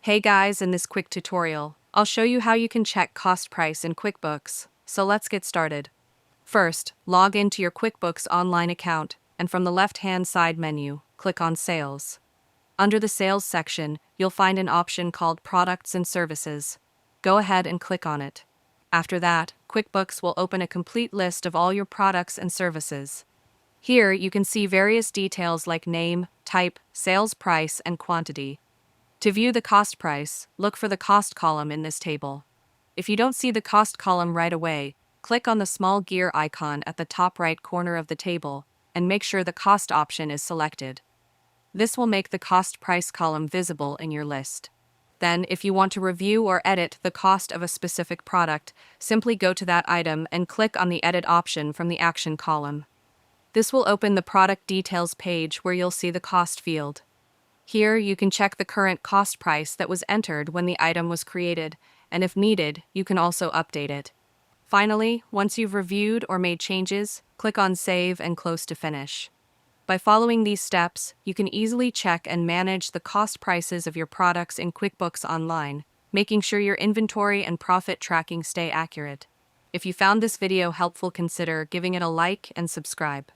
Hey guys, in this quick tutorial, I'll show you how you can check cost price in QuickBooks, so let's get started. First, log into your QuickBooks Online account, and from the left-hand side menu, click on Sales. Under the Sales section, you'll find an option called Products and Services. Go ahead and click on it. After that, QuickBooks will open a complete list of all your products and services. Here, you can see various details like name, type, sales price, and quantity. To view the cost price, look for the cost column in this table. If you don't see the cost column right away, click on the small gear icon at the top right corner of the table and make sure the cost option is selected. This will make the cost price column visible in your list. Then, if you want to review or edit the cost of a specific product, simply go to that item and click on the Edit option from the Action column. This will open the Product Details page where you'll see the cost field. Here, you can check the current cost price that was entered when the item was created, and if needed, you can also update it. Finally, once you've reviewed or made changes, click on Save and Close to finish. By following these steps, you can easily check and manage the cost prices of your products in QuickBooks Online, making sure your inventory and profit tracking stay accurate. If you found this video helpful, consider giving it a like and subscribe.